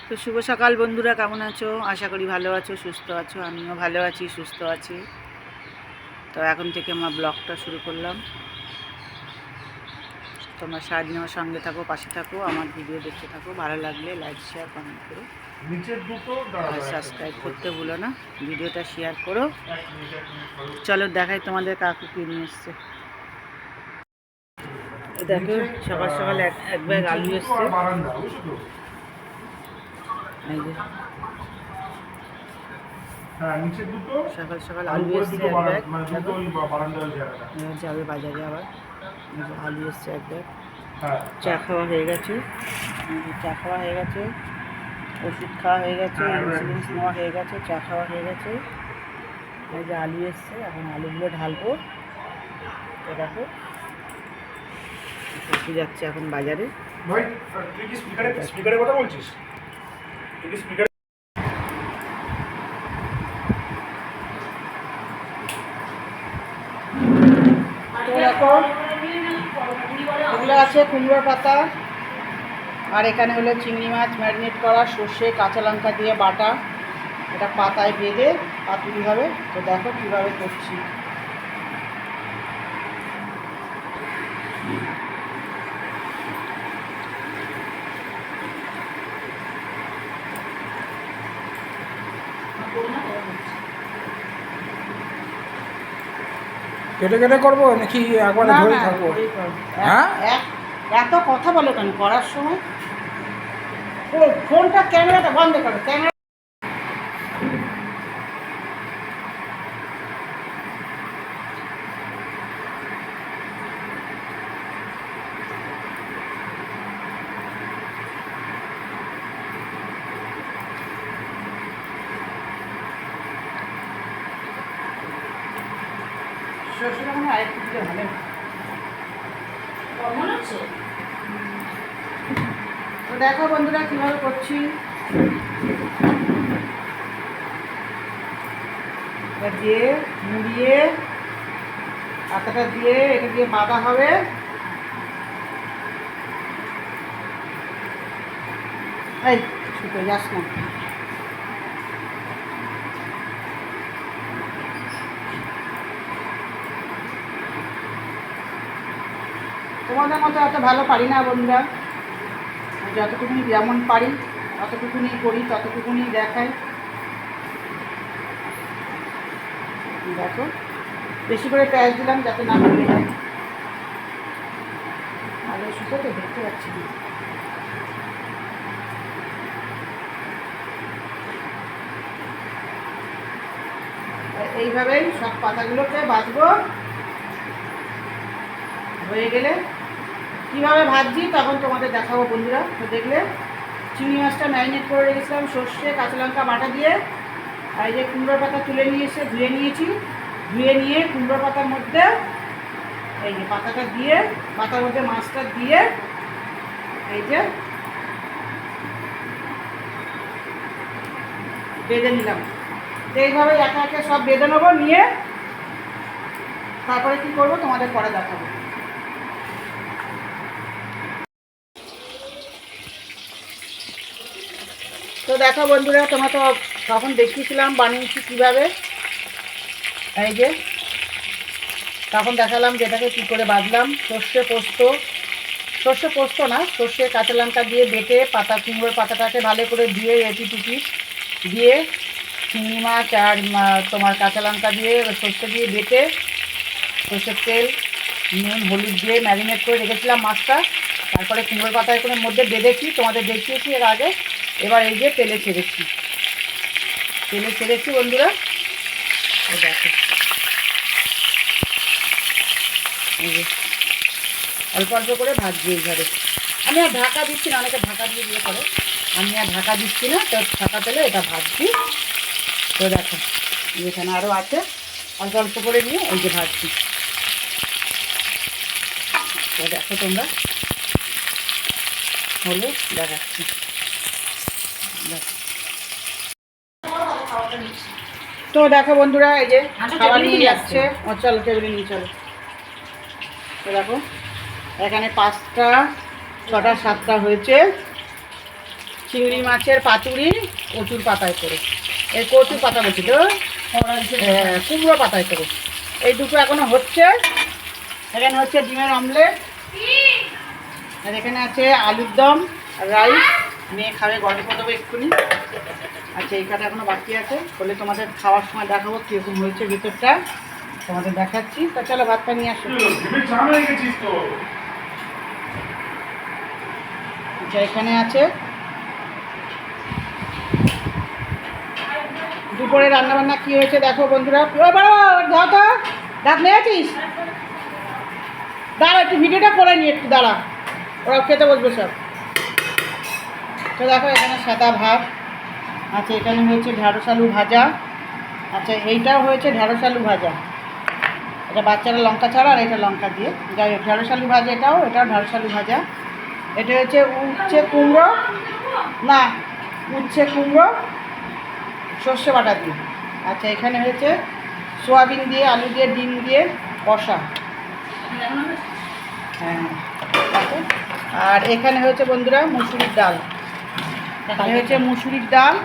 তো শুভ সকাল বন্ধুরা, কেমন আছো? আশা করি ভালো আছো, সুস্থ আছো। আমিও ভালো আছি, সুস্থ আছি। তো এখন থেকে আমার ব্লগটা শুরু করলাম। তোমরা সারাদিন আমার সঙ্গে থাকো, পাশে থাকো, আমার ভিডিও দেখতে থাকো। ভালো লাগলে লাইক, শেয়ার, কমেন্ট করো, আর সাবস্ক্রাইব করতে ভুলো না। ভিডিওটা শেয়ার করো। চলো দেখাই তোমাদের কাকু কি নিয়ে এসছে। দেখো সকাল সকাল এক ব্যাগ আলু এসছে। এই যে সকাল সকাল আলু এসছে এক ব্যাগ। যাবে বাজারে আবার। আলু এসছে এক ব্যাগ। চা খাওয়া হয়ে গেছে, ওষুধ খাওয়া হয়ে গেছে, ইনসুলিন নেওয়া হয়ে গেছে, চা খাওয়া হয়ে গেছে। এই যে আলু এসছে, এখন আলুগুলো ঢালবো। তো দেখো সবজি যাচ্ছে এখন বাজারে। কথা বলছিস? দেখো এগুলো আছে কুমড়োর পাতা, আর এখানে হলো চিংড়ি মাছ ম্যারিনেট করা, সর্ষে কাঁচা লঙ্কা দিয়ে বাটা। এটা পাতায় বেঁধে পাতুরি হবে। তো দেখো কীভাবে করছি। কেটে কেটে করবো নাকি একবারে ধরে থাকবো? হ্যাঁ, এত কথা বলো কেন করার সময়? ফোনটা ক্যামেরাটা বন্ধ করো, ক্যামেরা। শ্বশুরা মানে আরেকটু দিলে ভালো মনে হচ্ছে। তো দেখো বন্ধুরা কীভাবে করছি। এটা দিয়ে মুড়িয়ে পাতাটা দিয়ে এটা দিয়ে বাঁধা হবে। এই ছুটে যাস না। তোমাদের মতো এত ভালো পারি না বন্ধুরা, যতটুকুনি যেমন পারি ততটুকুনি করি, ততটুকুনি দেখাই। দেখো বেশি করে পেঁয়াজ দিলাম যাতে না ভেঙে যায়। আলু শুকো তো দেখতে পাচ্ছি না। এইভাবেই সব পাতাগুলোকে ভাজবো। হয়ে গেলে কীভাবে ভাজছি তখন তোমাদের দেখাবো বন্ধুরা। তো দেখলে চিংড়ি মাছটা ম্যারিনেট করে রেখেছিলাম সর্ষে কাঁচা লঙ্কা বাটা দিয়ে। আর এই যে কুমড়োর পাতা তুলে নিয়ে এসে ধুয়ে নিয়েছি। ধুয়ে নিয়ে কুমড়োর পাতার মধ্যে এই যে পাতাটা দিয়ে, পাতার মধ্যে মাছটা দিয়ে এই যে বেঁধে নিলাম। তো এইভাবে একে একে সব বেঁধে নেবো, নিয়ে তারপরে কী করবো তোমাদের পরে দেখাবো। তো দেখো বন্ধুরা, তোমরা তো তখন দেখিয়েছিলাম বানিয়েছি কীভাবে। এই যে তখন দেখালাম যে এটাকে কী করে বাঁধলাম। সর্ষে পোস্ত না, সর্ষে কাঁচা লঙ্কা দিয়ে বেটে পাতা কুমড়োর পাতাটাকে ভালো করে ধুয়ে এপিটুপি দিয়ে চিংড়ি মাছ আর তোমার কাঁচা লঙ্কা দিয়ে সর্ষে দিয়ে বেটে সর্ষের তেল নুন হলুদ দিয়ে ম্যারিনেট করে রেখেছিলাম মাছটা। তারপরে কুমড়োর পাতার করে মধ্যে বেঁধেছি, তোমাদের দেখিয়েছি এর আগে। এবার এই যে তেলে ছেড়েছি বন্ধুরা। দেখো এই যে অল্প অল্প করে ভাজছি এইভাবে। আমি আর ঢাকা দিচ্ছি না, অনেকে ঢাকা দিয়ে দিয়ে করে, আমি আর ঢাকা দিচ্ছি না। তো ঢাকা তেলে এটা ভাজছি। তো দেখো এখানে আরও আছে, অল্প অল্প করে নিয়ে এই যে ভাজছি। তো দেখো তোমরা হলে দেখাচ্ছি। তো দেখো বন্ধুরা এই যে খাবার নিয়ে যাচ্ছে। চলো টেবিলে নিয়ে চলো। তো দেখো এখানে পাঁচটা ছটা সাতটা হয়েছে চিংড়ি মাছের পাতুরি কচুর পাতায় করে, এই কচুর পাতা বলছি তো, হ্যাঁ কুমড়ো পাতায় করে। এই দুটো এখনো হচ্ছে। এখানে হচ্ছে ডিমের অমলেট, আর এখানে আছে আলুর দম রাইস। মেয়ে খাবে, গল্প করে দেবো এক্ষুনি। আচ্ছা এই কাটা এখনো বাকি আছে, বলে তোমাদের খাওয়ার সময় দেখাবো কীরকম হয়েছে ভিতরটা, তোমাদের দেখাচ্ছি। তা চলো ভাতটা নিয়ে আসো। আচ্ছা এখানে আছে দুপুরে রান্নাবান্না কী হয়েছে দেখো বন্ধুরা। দাও তো, দাঁত নিয়েছিস? দাঁড়া একটু ভিডিওটা করে নি, একটু দাঁড়া, ওরা খেতে বসবে সব। তো দেখো এখানে সাদা ভাত আচ্ছা, এখানে হয়েছে ঢ্যাঁড়স আলু ভাজা। আচ্ছা এইটাও হয়েছে ঢ্যাঁড়স আলু ভাজা, এটা বাচ্চারা লঙ্কা ছাড়া, আর এটা লঙ্কা দিয়ে। যাই হোক ঢ্যাঁড়স আলু ভাজা, এটাও ঢ্যাঁড়স আলু ভাজা। এটা হচ্ছে উচ্ছে কুমড়ো, না উচ্ছে কুমড়ো সর্ষে বাটা দিয়ে। আচ্ছা এখানে হয়েছে সোয়াবিন দিয়ে আলু দিয়ে ডিম দিয়ে কষা। হ্যাঁ দেখো। আর এখানে হয়েছে বন্ধুরা মুসুরির ডাল, এটা হচ্ছে মুসুরির ডাল,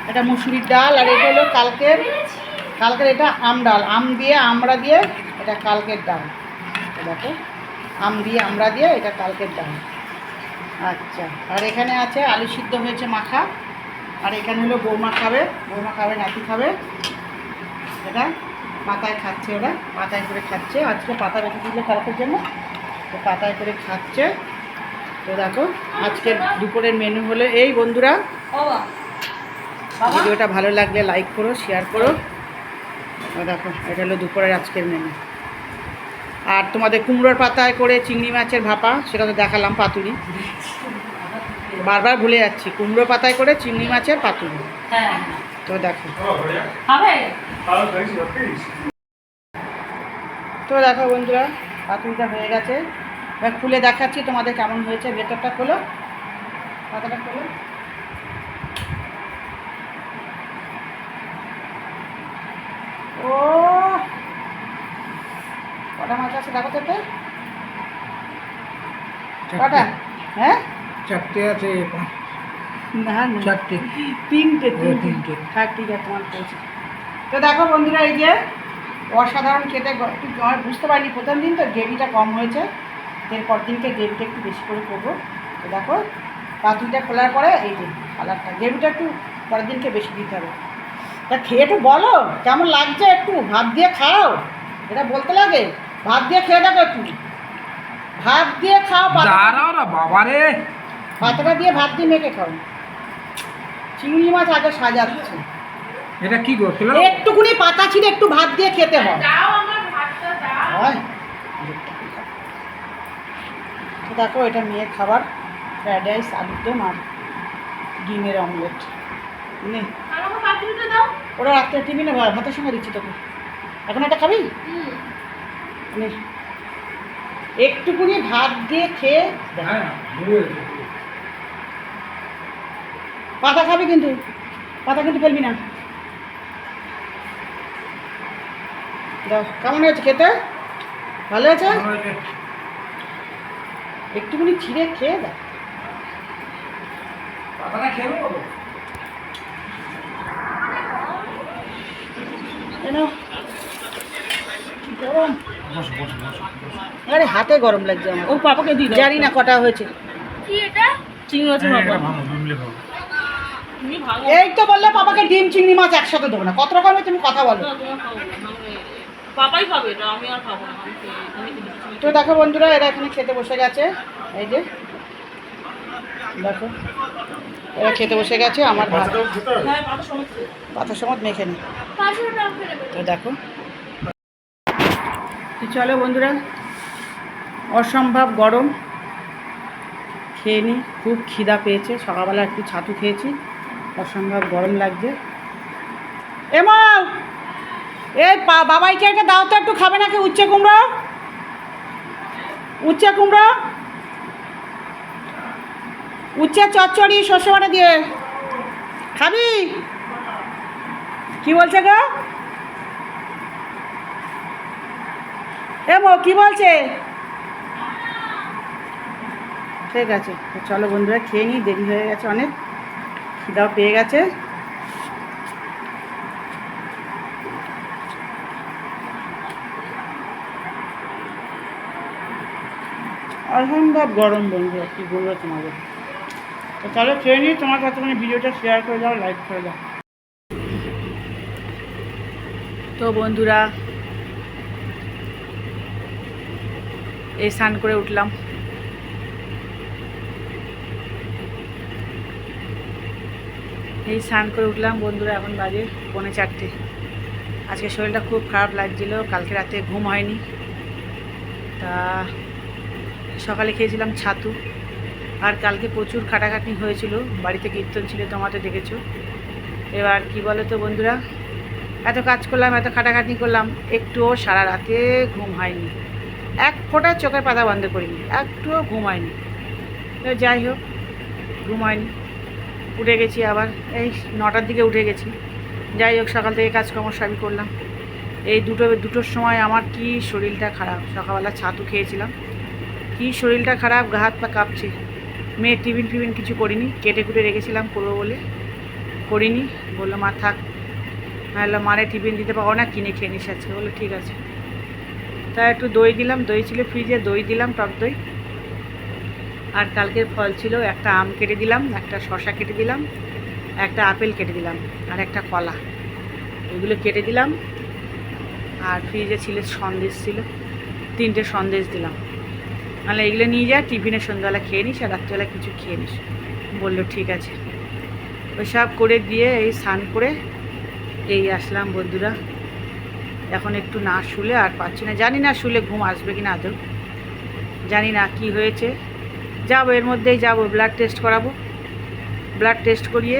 এটা মুসুরির ডাল। আর এটা হলো কালকের এটা আম ডাল, আম দিয়ে আমড়া দিয়ে, এটা কালকের ডাল। দেখো আম দিয়ে আমড়া দিয়ে, এটা কালকের ডাল। আচ্ছা আর এখানে আছে আলু সিদ্ধ হয়েছে মাখা। আর এখানে হলো বৌমা খাবে, নাতি খাবে। এটা পাতায় খাচ্ছে, ওরা পাতায় করে খাচ্ছে। আজকে পাতা রেখে দিলে কালকের জন্য, তো পাতায় করে খাচ্ছে। তো দেখো আজকের দুপুরের মেনু হলো এই বন্ধুরা। ভিডিওটা ভালো লাগলে লাইক করো, শেয়ার করো। দেখো এটা হলো দুপুরের আজকের মেনু। আর তোমাদের কুমড়োর পাতায় করে চিংড়ি মাছের ভাপা, সেটা তো দেখালাম, পাতুরি। বারবার ভুলে যাচ্ছি, কুমড়ো পাতায় করে চিংড়ি মাছের পাতুরি। তো দেখো বন্ধুরা পাতুরিটা হয়ে গেছে। এবার খুলে দেখাচ্ছি তোমাদের কেমন হয়েছে। ভেতরটা খোলো, পাতাটা খোলো। ও কটা মাছ আছে দেখো তো, কটা? হ্যাঁ চারটে আছে, না না চারটে, তিনটে। হ্যাঁ ঠিক আছে তোমার পেয়েছি। তো দেখো বন্ধুরা এই যে অসাধারণ খেতে, একটু বুঝতে পারিনি প্রথম দিন তো গ্রেভিটা কম হয়েছে, এরপর দিনকে গ্রেভিটা একটু বেশি করে করবো। তো দেখো পাতুরিটা খোলার পরে এই যে কালারটা, গ্রেভিটা একটু পরের দিনকে বেশি দিতে হবে। তা খেয়ে একটু বলো কেমন লাগছে, একটু ভাত দিয়ে খাও, এটা বলতে লাগে। ভাত দিয়ে খেয়ে দেখো, একটু ভাত দিয়ে খাও, বাবারে পাতাটা দিয়ে ভাত দিয়ে মেখে খাও। চিংড়ি মাছ আগে সাজাচ্ছে, এটা কি করছিল? একটুকুনি পাতা ছিল, একটু ভাত দিয়ে খেতে হয়। তো দেখো এটা মেয়ের খাবার, ফ্রায়েড রাইস আলুর দম আর ডিমের অমলেট। নে ওরা রাত্রে টিফিনে ভাতের সঙ্গে দিচ্ছি তোকে, এখন এটা খাবি? নে একটুকুনি ভাত দিয়ে খেয়ে পাতা খাবি, কিন্তু পাতা কিন্তু ফেলবি না। দাও কেমন হয়েছে খেতে? ভালো আছে? একটুকুনি ছিঁড়ে খেয়ে দাও। গরম, আরে হাতে গরম লাগছে আমার। ও পাপাকে দিই, জানি না কটা হয়েছে। কি এটা? চিংড়ি মাছের ভাপা। এই তো বললে পাপাকে ডিম চিংড়ি মাছ একসাথে দেবো না, কত রকমের তুমি কথা বলো। পাপাই খাবে এটা, আমি আর খাবো না। তো দেখো বন্ধুরা এরা এখানে খেতে বসে গেছে, এই যে দেখো এরা খেতে বসে গেছে। আমার ভাত পাতা সমত মেখে নি। তো দেখো তো চলো বন্ধুরা, অসম্ভব গরম, খেয়ে নি, খুব খিদা পেয়েছে। সকালবেলা একটু ছাতু খেয়েছি, অসম্ভব গরম লাগছে। এমন এই বাবাইকে একটা দাও তো, একটু খাবে নাকি উচ্ছে কুমড়ো? উচ্ছে চচ্চড়ি সর্ষে বাটা দিয়ে খাবি? কি বলছে গো? এমো কি বলছে? ঠিক আছে, তো চলো বন্ধুরা খেয়ে নিই, দেরি হয়ে গেছে অনেক, খিদাও পেয়ে গেছে। অসম্ভব গরম বন্ধুরা, কি বলবো তোমাদের। তো চলো খেয়ে নিই, তোমার কাছে মানে ভিডিওটা শেয়ার করে দাও, লাইক করে দাও। তো বন্ধুরা এই স্নান করে উঠলাম, বন্ধুরা, এখন বাজে 3:45। আজকে শরীরটা খুব খারাপ লাগছিল, কালকে রাতে ঘুম হয়নি। তা সকালে খেয়েছিলাম ছাতু, আর কালকে প্রচুর খাটাখাটনি হয়েছিল, বাড়িতে কীর্তন ছিল, তোমাদের দেখেছো। এবার কি বলো তো বন্ধুরা, এত কাজ করলাম, এত খাটাখাটনি করলাম, একটুও সারা রাতে ঘুম হয়নি, এক ফোঁটা চোখের পাতা বন্ধ করিনি, একটুও ঘুম হয়নি। যাই হোক, ঘুম হয়নি, উঠে গেছি আবার এই 9টার দিকে উঠে গেছি। যাই হোক, সকাল থেকে কাজকর্ম সবই করলাম। এই দুটোর সময় আমার কি শরীরটা খারাপ, সকালবেলা ছাতু খেয়েছিলাম, কি শরীরটা খারাপ, গা হাত পা কাঁপছে। মেয়ের টিফিন কিছু করিনি, কেটে কুটে রেখেছিলাম করবো বলে, করিনি। বললো মা থাক, নাহলে মারে টিফিন দিতে পারবো না, কিনে খেয়ে নিস আজকে। বললো ঠিক আছে। তা একটু দই দিলাম, দই ছিল ফ্রিজে, দই দিলাম, টক দই। আর কালকের ফল ছিল, একটা আম কেটে দিলাম, একটা শসা কেটে দিলাম, একটা আপেল কেটে দিলাম, আর একটা কলা, এগুলো কেটে দিলাম। আর ফ্রিজে ছিল সন্দেশ, ছিল 3টে সন্দেশ দিলাম, নাহলে এগুলো নিয়ে যা, টিফিনে সন্ধ্যাবেলা খেয়ে নিস, আর রাত্রিবেলা কিছু খেয়ে নিস। বললো ঠিক আছে। ওই সব করে দিয়ে এই স্নান করে এই আসলাম বন্ধুরা। এখন একটু না শুলে আর পাচ্ছি না, জানি না শুলে ঘুম আসবে কি না, আদৌ জানি না কি হয়েছে। যাবো, এর মধ্যেই যাবো, ব্লাড টেস্ট করাবো, ব্লাড টেস্ট করিয়ে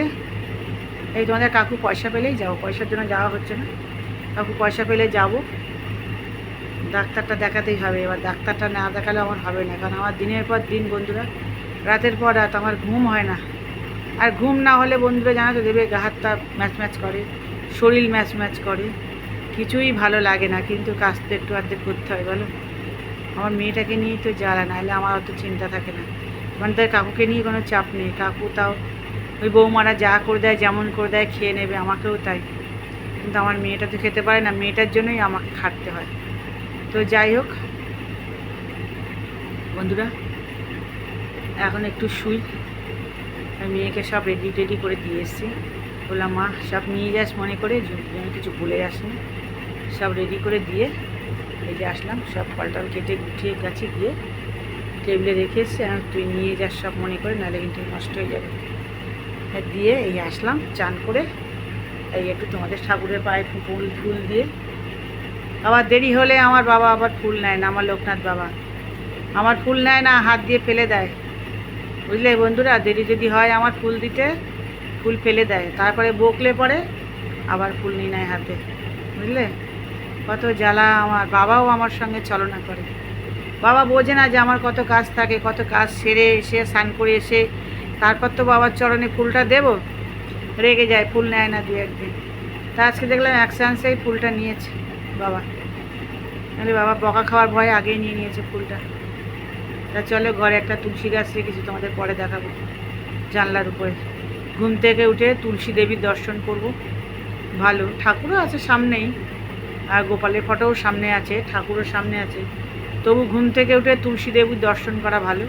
এই তোমাদের কাকু পয়সা পেলেই যাবো, পয়সার জন্য যাওয়া হচ্ছে না, কাকু পয়সা পেলে যাব। ডাক্তারটা দেখাতেই হবে, এবার ডাক্তারটা না দেখালে আমার হবে না, কারণ আমার দিনের পর দিন বন্ধুরা, রাতের পর রাত আমার ঘুম হয় না। আর ঘুম না হলে বন্ধুরা জানা তো দেবে, গা হাতটা ম্যাচ করে, শরীর ম্যাচ করে, কিছুই ভালো লাগে না। কিন্তু কাজ তো একটু আধটু করতে হয় বলো। আমার মেয়েটাকে নিয়েই তো জ্বালা, নাহলে আমার অত চিন্তা থাকে না। মানে তাই কাকুকে নিয়ে কোনো চাপ নেই, কাকু তাও ওই বৌমারা যা করে দেয়, যেমন করে দেয় খেয়ে নেবে, আমাকেও তাই। কিন্তু আমার মেয়েটা তো খেতে পারে না, মেয়েটার জন্যই আমাকে খাটতে হয়। তো যাই হোক বন্ধুরা, এখন একটু শুই। মেয়েকে সব রেডি করে দিয়ে এসেছি, বললাম মা সব নিয়ে যাস মনে করে, যেন কিছু ভুলে যাস না। সব রেডি করে দিয়ে এই যে আসলাম, সব ফলটাল কেটে গুটিয়ে গাছে দিয়ে টেবিলে রেখে এসছে, তুই নিয়ে যাস সব মনে করে, নাহলে কিন্তু নষ্ট হয়ে যাবে। দিয়ে এই আসলাম চান করে, এই একটু তোমাদের ঠাকুরের পায়ে ফুল দিয়ে। আবার দেরি হলে আমার বাবা আবার ফুল নেয় না, আমার লোকনাথ বাবা আমার ফুল নেয় না, হাত দিয়ে ফেলে দেয়, বুঝলে বন্ধুরা। দেরি যদি হয় আমার ফুল দিতে, ফুল ফেলে দেয়, তারপরে বকলে পরে আবার ফুল নিয়ে নেয় হাতে, বুঝলে। কত জ্বালা আমার। বাবাও আমার সঙ্গে ছলনা করে, বাবা বোঝে না যে আমার কত কাজ থাকে, কত কাজ সেরে এসে স্নান করে এসে তারপর তো বাবার চরণে ফুলটা দেব, রেগে যায়, ফুল নেয় না 2-1 দিন। তা আজকে দেখলাম এক চান্সেই ফুলটা নিয়েছে বাবা, নাহলে বাবা বকা খাওয়ার ভয়ে আগেই নিয়ে নিয়েছে ফুলটা। তা চলো, ঘরে একটা তুলসী গাছ রেখেছি, তোমাদের পরে দেখাবো। জানলার উপরে ঘুম থেকে উঠে তুলসী দেবীর দর্শন করব, ভালো। ঠাকুরও আছে সামনেই, আর গোপালের ফটোও সামনে আছে, ঠাকুরও সামনে আছে, তবু ঘুম থেকে উঠে তুলসী দেবীর দর্শন করা ভালো।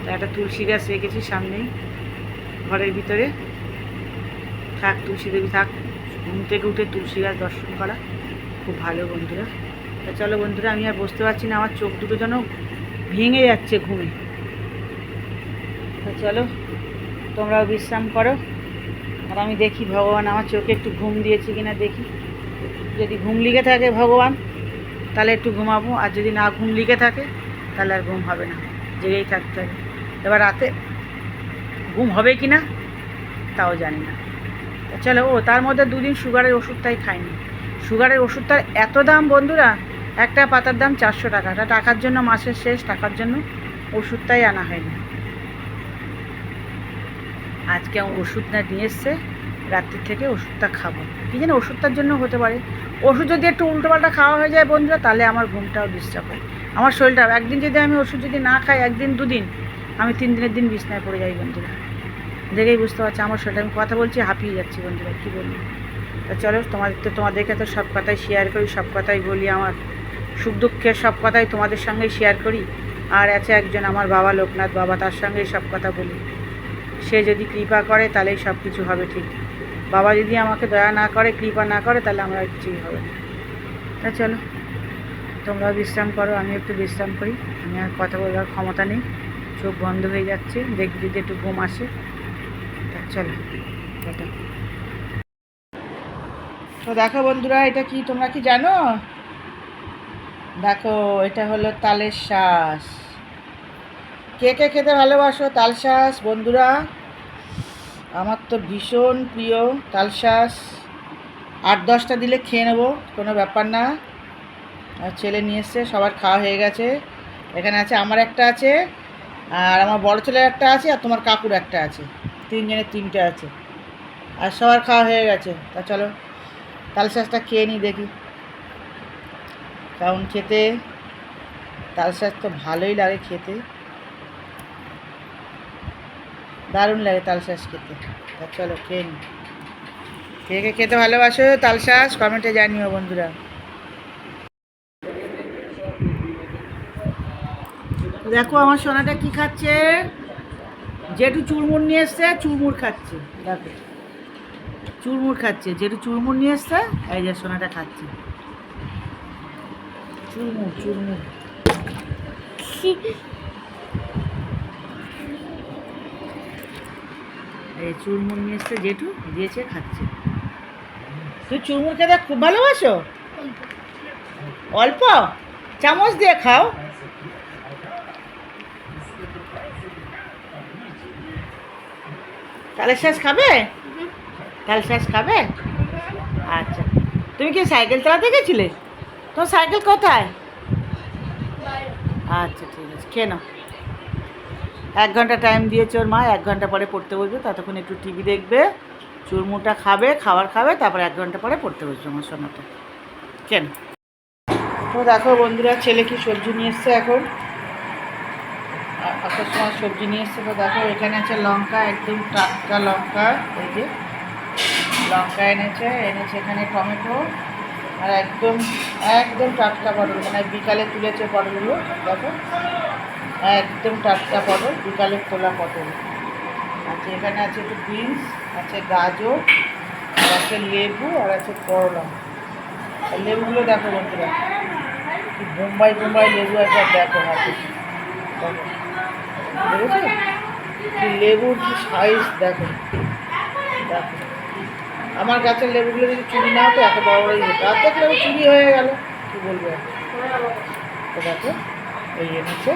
তা একটা তুলসী গাছ রেখেছি সামনেই ঘরের ভিতরে, থাক তুলসী দেবী থাক। ঘুম থেকে উঠে তুলসী গাছ দর্শন করা খুব ভালো বন্ধুরা। তা চলো বন্ধুরা, আমি আর বসতে পারছি না, আমার চোখ দুটো যেন ভেঙে যাচ্ছে ঘুমে। তা চলো তোমরাও বিশ্রাম করো, আর আমি দেখি ভগবান আমার চোখে একটু ঘুম দিয়েছে কিনা দেখি। যদি ঘুম লিগে থাকে ভগবান, তাহলে একটু ঘুমাবো, আর যদি না ঘুম লিগে থাকে তাহলে আর ঘুম হবে না, জেগেই থাকতে হবে। এবার রাতে ঘুম হবে কি না তাও জানি না। চলো, তার মধ্যে 2 দিন সুগারের ওষুধটাই খাইনি। সুগারের ওষুধটার এত দাম বন্ধুরা, একটা পাতার দাম 400 টাকা। টাকার জন্য মাসের শেষ, টাকার জন্য ওষুধটাই আনা হয়নি। আজকে ওষুধটা নিয়ে এসছে, রাত্রির থেকে ওষুধটা খাবো। কী যেন ওষুধটার জন্য হতে পারে, ওষুধ যদি একটু উল্টোপাল্টা খাওয়া হয়ে যায় বন্ধুরা, তাহলে আমার ঘুমটাও ডিস্টার্ব হয়, আমার শরীরটাও। একদিন যদি আমি ওষুধ যদি না খাই, 1 দিন 2 দিন, আমি 3 দিনের দিন বিছনায় পড়ে যাই বন্ধুরা। দেখেই বুঝতে পারছি আমার শরীরটা, আমি কথা বলছি হাঁপিয়ে যাচ্ছি বন্ধুরা, কী বলবো। তা চলো তোমাদেরকে তো সব কথাই শেয়ার করি, সব কথাই বলি, আমার সুখ দুঃখের সব কথাই তোমাদের সঙ্গেই শেয়ার করি। আর আছে একজন আমার বাবা লোকনাথ বাবা, তার সঙ্গেই সব কথা বলি। সে যদি কৃপা করে তাহলেই সব কিছু হবে ঠিক। বাবা যদি আমাকে দয়া না করে, কৃপা না করে, তাহলে আমার কিছুই হবে না। তা চলো তোমরা বিশ্রাম করো, আমি একটু বিশ্রাম করি। আমি আর কথা বলার ক্ষমতা নেই, চোখ বন্ধ হয়ে যাচ্ছে, দেখি যদি একটু ঘুম আসে। তা চলো টাটা। তো দেখো বন্ধুরা, এটা কি তোমরা কি জানো? দেখো এটা হলো তালের শাঁস। কে কে খেতে ভালোবাসো তাল শাঁস বন্ধুরা? আমার তো ভীষণ প্রিয় তাল শাঁস। 8-10টা দিলে খেয়ে নেবো, কোনো ব্যাপার না। আর ছেলে নিয়ে এসছে, সবার খাওয়া হয়ে গেছে। এখানে আছে, আমার একটা আছে, আর আমার বড় ছেলের একটা আছে, আর তোমার কাকুর একটা আছে। 3 জনের 3টে আছে, আর সবার খাওয়া হয়ে গেছে। তা চলো তাল শাঁসটা খেয়ে নিই দেখি কারণ খেতে তাল শাঁস তো ভালোই লাগে খেতে, দারুণ লাগে তাল শাঁস খেতে। তা চলো খেয়ে নিই। কে কে খেতে ভালোবাসো তাল শাঁস কমেন্টে জানিও বন্ধুরা। দেখো আমার সোনাটা কি খাচ্ছে, জেঠু চুরমুর নিয়ে এসছে, চুরমুর খাচ্ছে। দেখো চুরমুর খাচ্ছে, জেঠু চুরমুর নিয়ে এসছে, এই যে সোনাটা খাচ্ছে চুরমুর চুরমুর। এই চুরমুর নিয়ে এসছে জেঠু, দিয়েছে খাচ্ছে। তুই চুরমুর খেতে খুব ভালোবাসো? অল্প চামচ দিয়ে খাও। তালের শাঁস খাবে? তালের শাঁস খাবে? আচ্ছা, তুমি কি সাইকেল চালাতে গেছিলে? তোমার সাইকেল কোথায়? আচ্ছা ঠিক আছে, খেয়ে নাও। 1 ঘন্টা টাইম দিয়েছে ওর মা, 1 ঘন্টা পরে পড়তে বসবে, ততক্ষণ একটু টিভি দেখবে, চুরমুটা খাবে, খাবার খাবে, তারপরে 1 ঘন্টা পরে পড়তে বসবে আমার সোনাটা। কেন? তো দেখো বন্ধুরা, ছেলে কি সবজি নিয়ে এসছে এখন, আসার সময় সবজি নিয়ে এসছে। তো দেখো এখানে আছে লঙ্কা, একদম টাটকা লঙ্কা, এই যে লঙ্কা এনেছে এখানে টমেটো, আর একদম একদম টাটকা পটল, মানে বিকালে তুলেছে পটলগুলো। দেখো একদম টাটকা পটল, বিকালে তোলা পটল আছে। এখানে আছে একটু বিনস, আছে গাজর, আর আছে লেবু, আর আছে করলা। লেবুগুলো দেখো বন্ধুরা, কি বোম্বাই লেবু একবার দেখো হাতে, দেখো বুঝেছো কি লেবুর কি সাইজ দেখো। দেখো আমার গাছের লেবুগুলো যদি চুরি না হতো এত বড় বড়ই হতো, অর্ধেক লেবু চুরি হয়ে গেল, কী বলবো। তো দেখো এই এনেছে,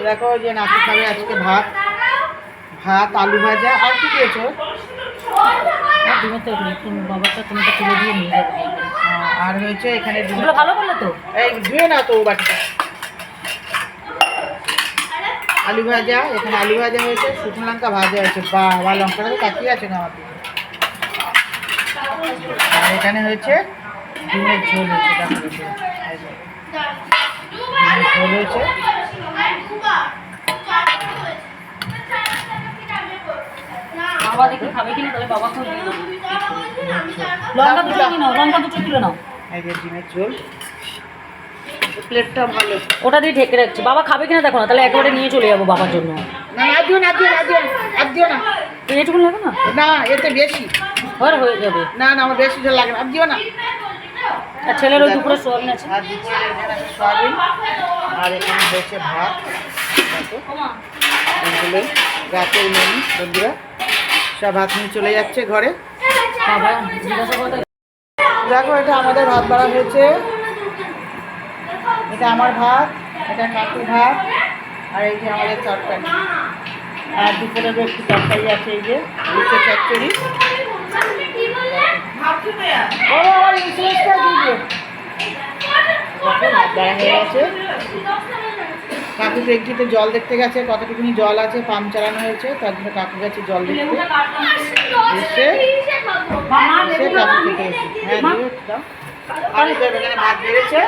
দেখো যে নাতি খাবে আজকে ভাত, আলু ভাজা, আর কি দিয়েছো? আর হয়েছে এখানে ভালো বললো তো, এই ধুয়ে না তো বাটিটা। আলু ভাজা, এখানে আলু ভাজা হয়েছে, শুকনো লঙ্কা ভাজা হয়েছে। বা লঙ্কাটা তো তাকিয়ে আছে না আমার দিকে। আর এখানে হয়েছে ডিমের ঝোল হয়েছে, ডিমের ঝোল হয়েছে। বাবা দেখি খাবে কিনা, তাহলে বাবা খাবে লঙ্কা দুটো নাও, লঙ্কা দুটো তুলে নাও। এই যে ডিমের ঝোল, প্লেটটা ভালো, ওটা দিয়ে ঢেকে রাখছি। বাবা খাবে কিনা দেখো না, তাহলে একেবারে নিয়ে চলে যাবো বাবার জন্য। না আর দিও না, আর দিও না, এইটুকু লাগে না, না এতে বেশি ঘর হয়ে যাবে। না আমার বেশি ঝোল লাগে না, আর দিও না। আর ছেলের ওই দুপুরে সোয়াবিন আছে, আর দিচ্ছি এখানে আছে সয়াবিন, আর এখানে হয়েছে ভাত। এগুলো রাতের মেনু বন্ধুরা, সব ভাত নিয়ে চলে যাচ্ছে ঘরে। বাবা জিজ্ঞাসা করে দেখো এটা আমাদের ভাত বাড়া হয়েছে, এটা আমার ভাত, এটা কাকুর ভাত, আর এই যে আমাদের তরকারি। আর দুপুরের একটু তরকারি আছে, এই যে উচ্ছে চচ্চড়ি। বাবা আমার ইন্সুরেন্সটা দিয়ে দিও। দেখো ভাত বাড়া হয়ে গেছে, কাকু ট্যাঙ্কিতে জল দেখতে গেছে, কতটুকুনি জল আছে, পাম্প চালানো হয়েছে, তার জন্য কাকু গেছে জল দেখতে। এসে কাকু খেতে এসে হ্যাঁ দিয়ে দাও। আর এখানে ভাত বেড়েছে,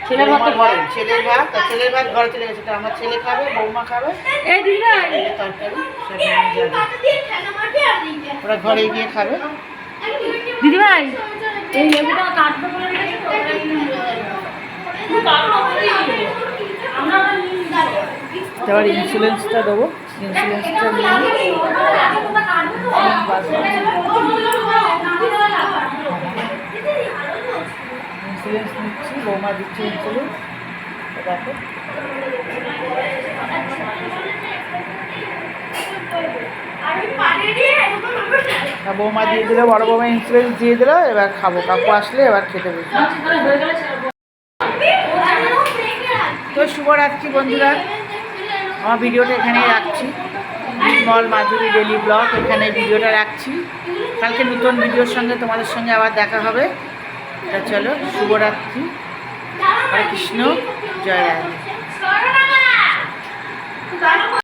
ছেলের ভাত ঘরে, ছেলের ভাত, আর ছেলের ভাত ঘরে চলে গেছে। তো আমার ছেলে খাবে, বৌমা খাবে, তরকারি ওরা ঘরে গিয়ে খাবে। দিদিভাই এই লেবুটা কাটতে বলে এবার ইন্স্যুরেন্সটা দেবো, ইন্স্যুরেন্সটা নিয়ে ইন্স্যুরেন্স নিচ্ছি, বৌমা দিচ্ছি ইন্স্যুরেন্স। দেখো বৌমা দিয়ে দিল, বড় বৌমা ইন্স্যুরেন্স দিয়ে দিল। এবার খাবো, কাকু আসলে এবার খেতে বসবো। তো শুভরাত্রি বন্ধুরা, আমার ভিডিওটা এখানেই রাখছি। নির্মল মাধুরী ডেলি ব্লগ এখানে ভিডিওটা রাখছি। কালকে নতুন ভিডিওর সঙ্গে তোমাদের সঙ্গে আবার দেখা হবে। তা চলো, শুভরাত্রি, হরে কৃষ্ণ, জয় রাধে।